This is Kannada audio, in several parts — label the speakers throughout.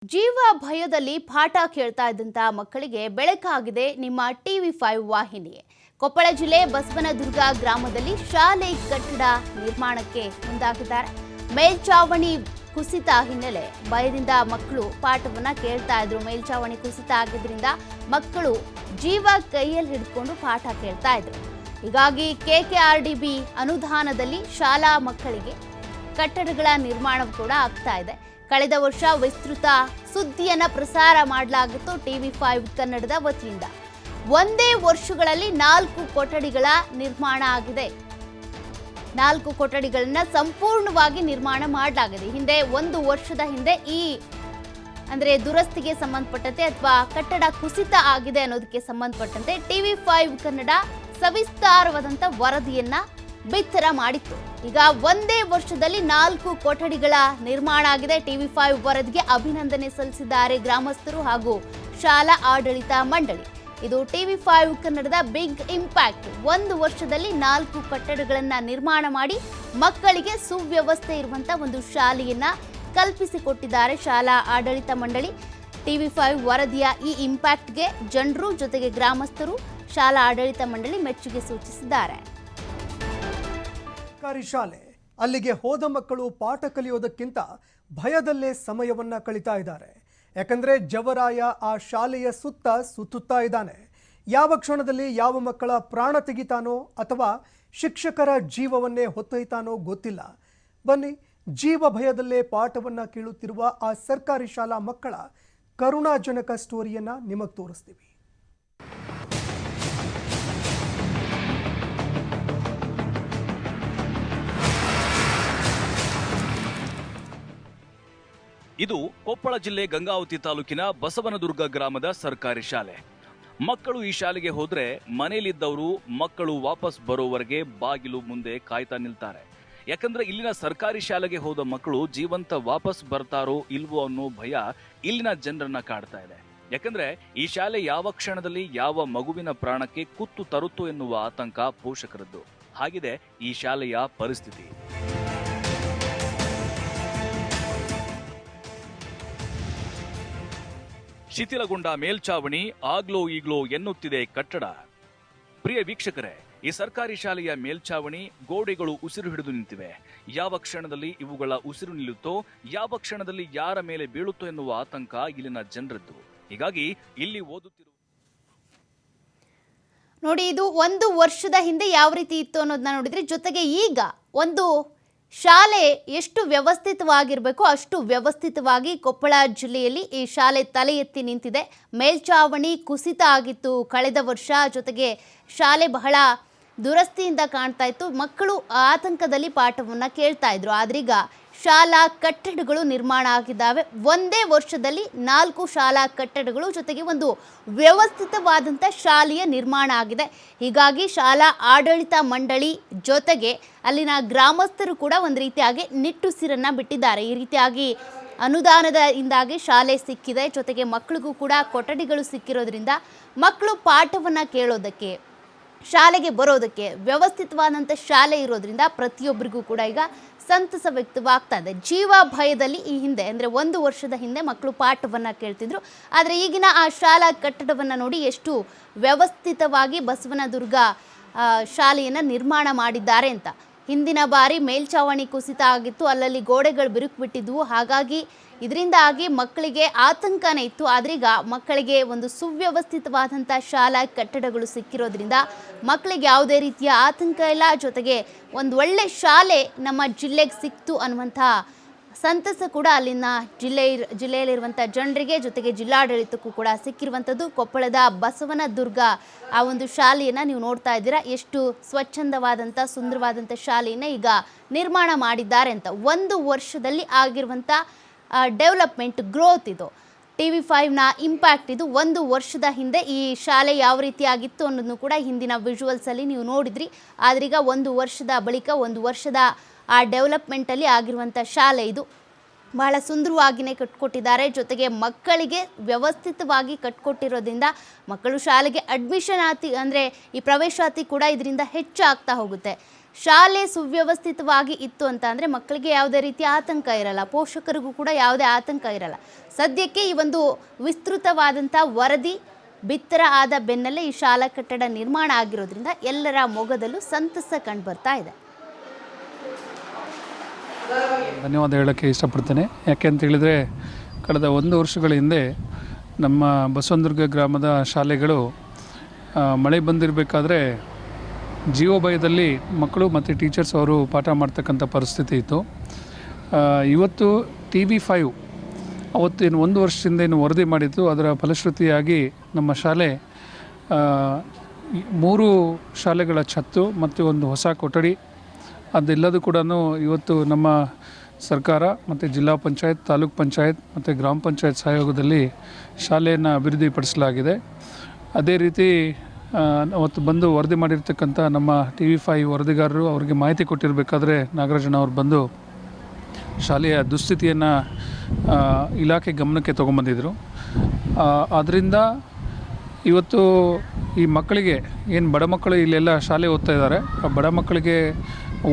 Speaker 1: ಜೀವ ಭಯದಲ್ಲಿ ಪಾಠ ಕೇಳ್ತಾ ಇದ್ದಂತ ಮಕ್ಕಳಿಗೆ ಬೆಳಕಾಗಿದೆ ನಿಮ್ಮ ಟಿವಿ5 ವಾಹಿನಿ. ಕೊಪ್ಪಳ ಜಿಲ್ಲೆ ಬಸವನದುರ್ಗ ಗ್ರಾಮದಲ್ಲಿ ಶಾಲೆ ಕಟ್ಟಡ ನಿರ್ಮಾಣಕ್ಕೆ ಮುಂದಾಗಿದ್ದಾರೆ. ಮೇಲ್ಚಾವಣಿ ಕುಸಿತ ಹಿನ್ನೆಲೆ ಭಯದಿಂದ ಮಕ್ಕಳು ಪಾಠವನ್ನ ಕೇಳ್ತಾ ಇದ್ರು. ಮೇಲ್ಚಾವಣಿ ಕುಸಿತ ಆಗಿದ್ರಿಂದ ಮಕ್ಕಳು ಜೀವ ಕೈಯಲ್ಲಿ ಹಿಡಿದುಕೊಂಡು ಪಾಠ ಕೇಳ್ತಾ ಇದ್ರು. ಹೀಗಾಗಿ KKRDB ಅನುದಾನದಲ್ಲಿ ಶಾಲಾ ಮಕ್ಕಳಿಗೆ ಕಟ್ಟಡಗಳ ನಿರ್ಮಾಣ ಕೂಡ ಆಗ್ತಾ ಇದೆ. ಕಳೆದ ವರ್ಷ ವಿಸ್ತೃತ ಸುದ್ದಿಯನ್ನ ಪ್ರಸಾರ ಮಾಡಲಾಗಿತ್ತು ಟಿವಿ5 ಕನ್ನಡದ ವತಿಯಿಂದ. ಒಂದೇ ವರ್ಷಗಳಲ್ಲಿ 4 ಕೊಠಡಿಗಳ ನಿರ್ಮಾಣ ಆಗಿದೆ. 4 ಕೊಠಡಿಗಳನ್ನ ಸಂಪೂರ್ಣವಾಗಿ ನಿರ್ಮಾಣ ಮಾಡಲಾಗಿದೆ. ಹಿಂದೆ 1 ವರ್ಷದ ಹಿಂದೆ ಅಂದ್ರೆ ದುರಸ್ತಿಗೆ ಸಂಬಂಧಪಟ್ಟಂತೆ ಅಥವಾ ಕಟ್ಟಡ ಕುಸಿತ ಆಗಿದೆ ಅನ್ನೋದಕ್ಕೆ ಸಂಬಂಧಪಟ್ಟಂತೆ ಟಿವಿ5 ಕನ್ನಡ ಸವಿಸ್ತಾರವಾದಂತ ವರದಿಯನ್ನ ಬಿತ್ತರ ಮಾಡಿತ್ತು. ಈಗ ಒಂದೇ ವರ್ಷದಲ್ಲಿ 4 ಕೊಠಡಿಗಳ ನಿರ್ಮಾಣ ಆಗಿದೆ. ಟಿವಿ5 ವರದಿಗೆ ಅಭಿನಂದನೆ ಸಲ್ಲಿಸಿದ್ದಾರೆ ಗ್ರಾಮಸ್ಥರು ಹಾಗೂ ಶಾಲಾ ಆಡಳಿತ ಮಂಡಳಿ. ಇದು ಟಿವಿ5 ಕನ್ನಡದ ಬಿಗ್ ಇಂಪ್ಯಾಕ್ಟ್. 1 ವರ್ಷದಲ್ಲಿ 4 ಕಟ್ಟಡಗಳನ್ನ ನಿರ್ಮಾಣ ಮಾಡಿ ಮಕ್ಕಳಿಗೆ ಸುವ್ಯವಸ್ಥೆ ಇರುವಂತ ಒಂದು ಶಾಲೆಯನ್ನ ಕಲ್ಪಿಸಿಕೊಟ್ಟಿದ್ದಾರೆ ಶಾಲಾ ಆಡಳಿತ ಮಂಡಳಿ. ಟಿವಿ5 ವರದಿಯ ಈ ಇಂಪ್ಯಾಕ್ಟ್ಗೆ ಜನರು ಜೊತೆಗೆ ಗ್ರಾಮಸ್ಥರು ಶಾಲಾ ಆಡಳಿತ ಮಂಡಳಿ ಮೆಚ್ಚುಗೆ ಸೂಚಿಸಿದ್ದಾರೆ.
Speaker 2: ಸರ್ಕಾರಿ ಶಾಲೆ, ಅಲ್ಲಿಗೆ ಹೋದ ಮಕ್ಕಳು ಪಾಠ ಕಲಿಯೋದಕ್ಕಿಂತ ಭಯದಲ್ಲೇ ಸಮಯವನ್ನ ಕಳೀತಾ ಇದ್ದಾರೆ. ಯಾಕಂದ್ರೆ ಜವರಾಯ ಆ ಶಾಲೆಯ ಸುತ್ತ ಸುತ್ತುತ್ತಾ ಇದ್ದಾನೆ. ಯಾವ ಕ್ಷಣದಲ್ಲಿ ಯಾವ ಮಕ್ಕಳ ಪ್ರಾಣ ತೆಗಿತಾನೋ ಅಥವಾ ಶಿಕ್ಷಕರ ಜೀವವನ್ನೇ ಹೊತ್ತೊಯ್ತಾನೋ ಗೊತ್ತಿಲ್ಲ. ಬನ್ನಿ, ಜೀವ ಭಯದಲ್ಲೇ ಪಾಠವನ್ನ ಕೇಳುತ್ತಿರುವ ಆ ಸರ್ಕಾರಿ ಶಾಲಾ ಮಕ್ಕಳ ಕರುಣಾಜನಕ ಸ್ಟೋರಿಯನ್ನ ನಿಮಗೆ ತೋರಿಸ್ತೀವಿ.
Speaker 3: ಇದು ಕೊಪ್ಪಳ ಜಿಲ್ಲೆ ಗಂಗಾವತಿ ತಾಲೂಕಿನ ಬಸವನದುರ್ಗ ಗ್ರಾಮದ ಸರ್ಕಾರಿ ಶಾಲೆ. ಮಕ್ಕಳು ಈ ಶಾಲೆಗೆ ಹೋದ್ರೆ ಮನೆಯಲ್ಲಿದ್ದವರು ಮಕ್ಕಳು ವಾಪಸ್ ಬರೋವರೆಗೆ ಬಾಗಿಲು ಮುಂದೆ ಕಾಯ್ತಾ ನಿಲ್ತಾರೆ. ಯಾಕಂದ್ರೆ ಇಲ್ಲಿನ ಸರ್ಕಾರಿ ಶಾಲೆಗೆ ಹೋದ ಮಕ್ಕಳು ಜೀವಂತ ವಾಪಸ್ ಬರ್ತಾರೋ ಇಲ್ವೋ ಅನ್ನೋ ಭಯ ಇಲ್ಲಿನ ಜನರನ್ನ ಕಾಡ್ತಾ ಇದೆ. ಯಾಕಂದ್ರೆ ಈ ಶಾಲೆ ಯಾವ ಕ್ಷಣದಲ್ಲಿ ಯಾವ ಮಗುವಿನ ಪ್ರಾಣಕ್ಕೆ ಕುತ್ತು ತರುತ್ತೋ ಎನ್ನುವ ಆತಂಕ ಪೋಷಕರದ್ದು. ಹಾಗಿದೆ ಈ ಶಾಲೆಯ ಪರಿಸ್ಥಿತಿ. ಶಿಥಿಲಗೊಂಡ ಮೇಲ್ಚಾವಣಿ, ಆಗ್ಲೋ ಈಗ್ಲೋ ಎನ್ನುತ್ತಿದೆ ಕಟ್ಟಡ. ಪ್ರಿಯ ವೀಕ್ಷಕರೇ, ಈ ಸರ್ಕಾರಿ ಶಾಲೆಯ ಮೇಲ್ಚಾವಣಿ ಗೋಡೆಗಳು ಉಸಿರು ಹಿಡಿದು ನಿಂತಿವೆ. ಯಾವ ಕ್ಷಣದಲ್ಲಿ ಇವುಗಳ ಉಸಿರು ನಿಲ್ಲುತ್ತೋ, ಯಾವ ಕ್ಷಣದಲ್ಲಿ ಯಾರ ಮೇಲೆ ಬೀಳುತ್ತೋ ಎನ್ನುವ ಆತಂಕ ಇಲ್ಲಿನ ಜನರದ್ದು. ಹೀಗಾಗಿ ಇಲ್ಲಿ ಓದುತ್ತಿರುವ
Speaker 1: ನೋಡಿ, ಇದು 1 ವರ್ಷದ ಹಿಂದೆ ಯಾವ ರೀತಿ ಇತ್ತು ಅನ್ನೋದನ್ನ ನೋಡಿದ್ರೆ, ಜೊತೆಗೆ ಈಗ ಒಂದು ಶಾಲೆ ಎಷ್ಟು ವ್ಯವಸ್ಥಿತವಾಗಿರಬೇಕು ಅಷ್ಟು ವ್ಯವಸ್ಥಿತವಾಗಿ ಕೊಪ್ಪಳ ಜಿಲ್ಲೆಯಲ್ಲಿ ಈ ಶಾಲೆ ತಲೆ ಎತ್ತಿ ನಿಂತಿದೆ. ಮೇಲ್ಚಾವಣಿ ಕುಸಿತ ಆಗಿತ್ತು ಕಳೆದ ವರ್ಷ. ಜೊತೆಗೆ ಶಾಲೆ ಬಹಳ ದುರಸ್ತಿಯಿಂದ ಕಾಣ್ತಾ ಇತ್ತು. ಮಕ್ಕಳು ಆತಂಕದಲ್ಲಿ ಪಾಠವನ್ನು ಕೇಳ್ತಾ ಇದ್ರು. ಆದ್ರೀಗ ಶಾಲಾ ಕಟ್ಟಡಗಳು ನಿರ್ಮಾಣ ಆಗಿದ್ದಾವೆ. ಒಂದೇ ವರ್ಷದಲ್ಲಿ 4 ಶಾಲಾ ಕಟ್ಟಡಗಳು ಜೊತೆಗೆ ಒಂದು ವ್ಯವಸ್ಥಿತವಾದಂಥ ಶಾಲೆಯ ನಿರ್ಮಾಣ ಆಗಿದೆ. ಹೀಗಾಗಿ ಶಾಲಾ ಆಡಳಿತ ಮಂಡಳಿ ಜೊತೆಗೆ ಅಲ್ಲಿನ ಗ್ರಾಮಸ್ಥರು ಕೂಡ ಒಂದು ರೀತಿಯಾಗಿ ನಿಟ್ಟುಸಿರನ್ನು ಬಿಟ್ಟಿದ್ದಾರೆ. ಈ ರೀತಿಯಾಗಿ ಅನುದಾನದಿಂದಾಗಿ ಶಾಲೆ ಸಿಕ್ಕಿದೆ. ಜೊತೆಗೆ ಮಕ್ಕಳಿಗೂ ಕೂಡ ಕೊಠಡಿಗಳು ಸಿಕ್ಕಿರೋದ್ರಿಂದ ಮಕ್ಕಳು ಪಾಠವನ್ನು ಕೇಳೋದಕ್ಕೆ, ಶಾಲೆಗೆ ಬರೋದಕ್ಕೆ ವ್ಯವಸ್ಥಿತವಾದಂಥ ಶಾಲೆ ಇರೋದ್ರಿಂದ ಪ್ರತಿಯೊಬ್ಬರಿಗೂ ಕೂಡ ಈಗ ಸಂತಸ ವ್ಯಕ್ತವಾಗ್ತಾ ಇದೆ. ಜೀವ ಭಯದಲ್ಲಿ ಈ ಹಿಂದೆ ಅಂದರೆ 1 ವರ್ಷದ ಹಿಂದೆ ಮಕ್ಕಳು ಪಾಠವನ್ನು ಕೇಳ್ತಿದ್ರು. ಆದರೆ ಈಗಿನ ಆ ಶಾಲಾ ಕಟ್ಟಡವನ್ನು ನೋಡಿ ಎಷ್ಟು ವ್ಯವಸ್ಥಿತವಾಗಿ ಬಸವನದುರ್ಗ ಶಾಲೆಯನ್ನು ನಿರ್ಮಾಣ ಮಾಡಿದ್ದಾರೆ ಅಂತ. ಹಿಂದಿನ ಬಾರಿ ಮೇಲ್ಚಾವಣಿ ಕುಸಿತ ಆಗಿತ್ತು, ಅಲ್ಲಲ್ಲಿ ಗೋಡೆಗಳು ಬಿರುಕು ಬಿಟ್ಟಿದ್ವು. ಹಾಗಾಗಿ ಇದರಿಂದಾಗಿ ಮಕ್ಕಳಿಗೆ ಆತಂಕನೇ ಇತ್ತು. ಆದ್ರೀಗ ಮಕ್ಕಳಿಗೆ ಒಂದು ಸುವ್ಯವಸ್ಥಿತವಾದಂಥ ಶಾಲಾ ಕಟ್ಟಡಗಳು ಸಿಕ್ಕಿರೋದ್ರಿಂದ ಮಕ್ಕಳಿಗೆ ಯಾವುದೇ ರೀತಿಯ ಆತಂಕ ಇಲ್ಲ. ಜೊತೆಗೆ ಒಂದು ಒಳ್ಳೆ ಶಾಲೆ ನಮ್ಮ ಜಿಲ್ಲೆಗೆ ಸಿಕ್ತು ಅನ್ನುವಂಥ ಸಂತಸ ಕೂಡ ಅಲ್ಲಿನ ಜಿಲ್ಲೆಯಲ್ಲಿರುವಂಥ ಜನರಿಗೆ ಜೊತೆಗೆ ಜಿಲ್ಲಾಡಳಿತಕ್ಕೂ ಕೂಡ ಸಿಕ್ಕಿರುವಂಥದ್ದು. ಕೊಪ್ಪಳದ ಬಸವನದುರ್ಗ ಆ ಒಂದು ಶಾಲೆಯನ್ನು ನೀವು ನೋಡ್ತಾ ಇದ್ದೀರಾ. ಎಷ್ಟು ಸ್ವಚ್ಛಂದವಾದಂಥ ಸುಂದರವಾದಂಥ ಶಾಲೆಯನ್ನು ಈಗ ನಿರ್ಮಾಣ ಮಾಡಿದ್ದಾರೆ ಅಂತ. 1 ವರ್ಷದಲ್ಲಿ ಆಗಿರುವಂಥ ಡೆವಲಪ್ಮೆಂಟ್, ಗ್ರೋತ್ ಇದು. ಟಿವಿ5ನ ಇಂಪ್ಯಾಕ್ಟ್ ಇದು. 1 ವರ್ಷದ ಹಿಂದೆ ಈ ಶಾಲೆ ಯಾವ ರೀತಿಯಾಗಿತ್ತು ಅನ್ನೋದನ್ನು ಕೂಡ ಹಿಂದಿನ ವಿಜುವಲ್ಸಲ್ಲಿ ನೀವು ನೋಡಿದ್ರಿ. ಆದ್ರೀಗ 1 ವರ್ಷದ ಬಳಿಕ 1 ವರ್ಷದ ಆ ಡೆವಲಪ್ಮೆಂಟಲ್ಲಿ ಆಗಿರುವಂಥ ಶಾಲೆ ಇದು. ಬಹಳ ಸುಂದರವಾಗಿಯೇ ಕಟ್ಕೊಟ್ಟಿದ್ದಾರೆ. ಜೊತೆಗೆ ಮಕ್ಕಳಿಗೆ ವ್ಯವಸ್ಥಿತವಾಗಿ ಕಟ್ಕೊಟ್ಟಿರೋದ್ರಿಂದ ಮಕ್ಕಳು ಶಾಲೆಗೆ ಅಡ್ಮಿಷನ್ ಅಂದರೆ ಈ ಪ್ರವೇಶಾತಿ ಕೂಡ ಇದರಿಂದ ಹೆಚ್ಚಾಗ್ತಾ ಹೋಗುತ್ತೆ. ಶಾಲೆ ಸುವ್ಯವಸ್ಥಿತವಾಗಿ ಇತ್ತು ಅಂತ ಅಂದರೆ ಮಕ್ಕಳಿಗೆ ಯಾವುದೇ ರೀತಿಯ ಆತಂಕ ಇರಲ್ಲ, ಪೋಷಕರಿಗೂ ಕೂಡ ಯಾವುದೇ ಆತಂಕ ಇರಲ್ಲ. ಸದ್ಯಕ್ಕೆ ಈ ಒಂದು ವಿಸ್ತೃತವಾದಂಥ ವರದಿ ಬಿತ್ತರ ಆದ ಬೆನ್ನಲ್ಲೇ ಈ ಶಾಲಾ ಕಟ್ಟಡ ನಿರ್ಮಾಣ ಆಗಿರೋದ್ರಿಂದ ಎಲ್ಲರ ಮೊಗದಲ್ಲೂ ಸಂತಸ ಕಂಡುಬರ್ತಾ ಇದೆ.
Speaker 4: ಧನ್ಯವಾದ ಹೇಳೋಕ್ಕೆ ಇಷ್ಟಪಡ್ತೇನೆ. ಯಾಕೆ ಅಂತ ಹೇಳಿದರೆ ಕಳೆದ 1 ವರ್ಷಗಳ ಹಿಂದೆ ನಮ್ಮ ಬಸವನದುರ್ಗ ಗ್ರಾಮದ ಶಾಲೆಗಳು ಮಳೆ ಬಂದಿರಬೇಕಾದ್ರೆ ಜೀವಭಯದಲ್ಲಿ ಮಕ್ಕಳು ಮತ್ತು ಟೀಚರ್ಸ್ ಅವರು ಪಾಠ ಮಾಡ್ತಕ್ಕಂಥ ಪರಿಸ್ಥಿತಿ ಇತ್ತು. ಇವತ್ತು TV5 ಅವತ್ತೇನು 1 ವರ್ಷದಿಂದ ಏನು ವರದಿ ಮಾಡಿತ್ತು, ಅದರ ಫಲಶ್ರುತಿಯಾಗಿ ನಮ್ಮ ಶಾಲೆ 3 ಶಾಲೆಗಳ ಛತ್ತು ಮತ್ತು ಒಂದು ಹೊಸ ಕೊಠಡಿ ಅದೆಲ್ಲದೂ ಕೂಡ ಇವತ್ತು ನಮ್ಮ ಸರ್ಕಾರ ಮತ್ತು ಜಿಲ್ಲಾ ಪಂಚಾಯತ್, ತಾಲೂಕ್ ಪಂಚಾಯತ್ ಮತ್ತು ಗ್ರಾಮ ಪಂಚಾಯತ್ ಸಹಯೋಗದಲ್ಲಿ ಶಾಲೆಯನ್ನು ಅಭಿವೃದ್ಧಿಪಡಿಸಲಾಗಿದೆ. ಅದೇ ರೀತಿ ಅವತ್ತು ಬಂದು ವರದಿ ಮಾಡಿರ್ತಕ್ಕಂಥ ನಮ್ಮ TV5 ವರದಿಗಾರರು ಅವರಿಗೆ ಮಾಹಿತಿ ಕೊಟ್ಟಿರಬೇಕಾದ್ರೆ ನಾಗರಾಜಣ್ಣ ಅವರು ಬಂದು ಶಾಲೆಯ ದುಸ್ಥಿತಿಯನ್ನು ಇಲಾಖೆ ಗಮನಕ್ಕೆ ತೊಗೊಂಬಂದಿದ್ದರು. ಆದ್ದರಿಂದ ಇವತ್ತು ಈ ಮಕ್ಕಳಿಗೆ ಏನು ಬಡ ಮಕ್ಕಳು ಇಲ್ಲೆಲ್ಲ ಶಾಲೆ ಓದ್ತಾ ಇದ್ದಾರೆ, ಆ ಬಡ ಮಕ್ಕಳಿಗೆ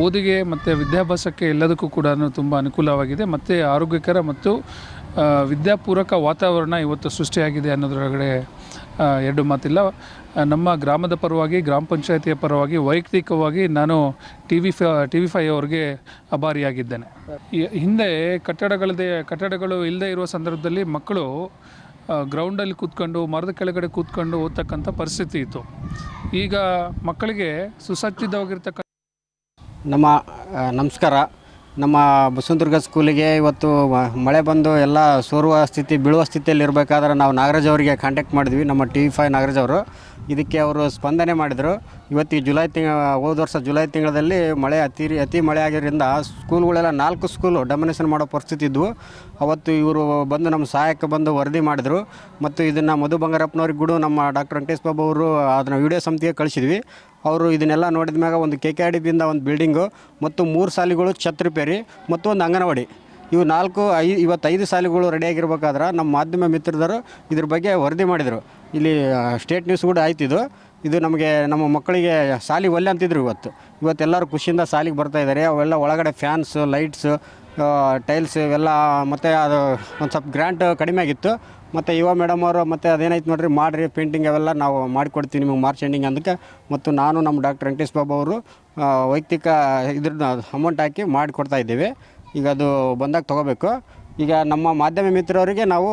Speaker 4: ಓದಿಗೆ ಮತ್ತು ವಿದ್ಯಾಭ್ಯಾಸಕ್ಕೆ ಎಲ್ಲದಕ್ಕೂ ಕೂಡ ತುಂಬ ಅನುಕೂಲವಾಗಿದೆ ಮತ್ತು ಆರೋಗ್ಯಕರ ಮತ್ತು ವಿದ್ಯಾಪೂರಕ ವಾತಾವರಣ ಇವತ್ತು ಸೃಷ್ಟಿಯಾಗಿದೆ ಅನ್ನೋದ್ರೊಳಗಡೆ ಎರಡು ಮಾತಿಲ್ಲ. ನಮ್ಮ ಗ್ರಾಮದ ಪರವಾಗಿ, ಗ್ರಾಮ ಪಂಚಾಯತಿಯ ಪರವಾಗಿ ವೈಯಕ್ತಿಕವಾಗಿ ನಾನು TV5 ಅವರಿಗೆ ಆಭಾರಿಯಾಗಿದ್ದೇನೆ. ಹಿಂದೆ ಕಟ್ಟಡಗಳು ಇಲ್ಲದೆ ಇರುವ ಸಂದರ್ಭದಲ್ಲಿ ಮಕ್ಕಳು ಗ್ರೌಂಡಲ್ಲಿ ಕೂತ್ಕೊಂಡು ಮರದ ಕೆಳಗಡೆ ಕೂತ್ಕೊಂಡು ಓದ್ತಕ್ಕಂಥ ಪರಿಸ್ಥಿತಿ ಇತ್ತು. ಈಗ ಮಕ್ಕಳಿಗೆ ಸುಸಜ್ಜಿತವಾಗಿರ್ತಕ್ಕಂಥ
Speaker 5: ನಮಸ್ಕಾರ. ನಮ್ಮ ಬಸವನದುರ್ಗ ಸ್ಕೂಲಿಗೆ ಇವತ್ತು ಮಳೆ ಬಂದು ಎಲ್ಲ ಬೀಳುವ ಸ್ಥಿತಿಯಲ್ಲಿ ಇರಬೇಕಾದ್ರೆ ನಾವು ನಾಗರಾಜ್ ಅವರಿಗೆ ಕಾಂಟ್ಯಾಕ್ಟ್ ಮಾಡಿದ್ವಿ. ನಮ್ಮ TV5 ನಾಗರಾಜ್ ಅವರು ಇದಕ್ಕೆ ಅವರು ಸ್ಪಂದನೆ ಮಾಡಿದರು. ಇವತ್ತಿಗೆ ಹೋದ ವರ್ಷ ಜುಲೈ ತಿಂಗಳಲ್ಲಿ ಮಳೆ ಅತಿ ಮಳೆ ಆಗಿದ್ದರಿಂದ ಸ್ಕೂಲ್ಗಳೆಲ್ಲ 4 ಸ್ಕೂಲು ಡೊಮಿನೇಷನ್ ಮಾಡೋ ಪರಿಸ್ಥಿತಿ ಇದ್ವು. ಅವತ್ತು ಇವರು ಬಂದು ನಮ್ಮ ಸಹಾಯಕ್ಕೆ ಬಂದು ವರದಿ ಮಾಡಿದರು. ಮತ್ತು ಇದನ್ನು ಮಧು ಬಂಗಾರಪ್ಪನವ್ರಿಗೆ ಕೂಡ ನಮ್ಮ ಡಾಕ್ಟರ್ ವೆಂಕಟೇಶ್ ಬಾಬು ಅವರು ಅದನ್ನು ವಿಡಿಯೋ ಸಮಿತಿಗೆ ಕಳಿಸಿದ್ವಿ. ಅವರು ಇದನ್ನೆಲ್ಲ ನೋಡಿದ ಮ್ಯಾಗ ಒಂದು KKRDದಿಂದ ಒಂದು ಬಿಲ್ಡಿಂಗು ಮತ್ತು 3 ಶಾಲೆಗಳು ಛತ್ ರಿಪೇರಿ ಮತ್ತು ಒಂದು ಅಂಗನವಾಡಿ, ಇವು 5 ಶಾಲೆಗಳು ರೆಡಿಯಾಗಿರ್ಬೇಕಾದ್ರೆ ನಮ್ಮ ಮಾಧ್ಯಮ ಮಿತ್ರರು ಇದ್ರ ಬಗ್ಗೆ ವರದಿ ಮಾಡಿದರು. ಇಲ್ಲಿ ಸ್ಟೇಟ್ ನ್ಯೂಸ್ ಕೂಡ ಆಯ್ತಿದ್ದು. ಇದು ನಮ್ಮ ಮಕ್ಕಳಿಗೆ ಶಾಲೆ ಒಲ್ಲೆ ಅಂತಿದ್ರು. ಇವತ್ತೆಲ್ಲರೂ ಖುಷಿಯಿಂದ ಶಾಲೆಗೆ ಬರ್ತಾಯಿದ್ದಾರೆ. ಅವೆಲ್ಲ ಒಳಗಡೆ ಫ್ಯಾನ್ಸು, ಲೈಟ್ಸು, ಟೈಲ್ಸ್ ಇವೆಲ್ಲ ಮತ್ತು ಅದು ಒಂದು ಸ್ವಲ್ಪ ಗ್ರ್ಯಾಂಟ್ ಕಡಿಮೆ ಆಗಿತ್ತು. ಮತ್ತು ಯುವ ಮೇಡಮ್ ಅವರು ಮತ್ತು ಅದೇನಾಯ್ತು ನೋಡಿರಿ, ಮಾಡಿರಿ ಪೇಂಟಿಂಗ್ ಅವೆಲ್ಲ ನಾವು ಮಾಡಿಕೊಡ್ತೀವಿ ನಿಮಗೆ ಮಾರ್ಚ್ ಎಂಡಿಂಗ್ ಅಂದಕ್ಕೆ. ಮತ್ತು ನಾನು ನಮ್ಮ ಡಾಕ್ಟರ್ ವೆಂಕಟೇಶ್ ಬಾಬು ಅವರು ವೈಯಕ್ತಿಕ ಇದ್ರನ್ನ ಅಮೌಂಟ್ ಹಾಕಿ ಮಾಡಿಕೊಡ್ತಾ ಇದ್ದೀವಿ. ಈಗ ಅದು ಬಂದಾಗ ತೊಗೋಬೇಕು. ಈಗ ನಮ್ಮ ಮಾಧ್ಯಮ ಮಿತ್ರರಿಗೆ ನಾವು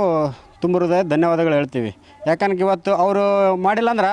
Speaker 5: ತುಂಬ ಹೃದಯ ಧನ್ಯವಾದಗಳು ಹೇಳ್ತೀವಿ. ಯಾಕಂದ್ರೆ ಇವತ್ತು ಅವರು ಮಾಡಿಲ್ಲ ಅಂದ್ರೆ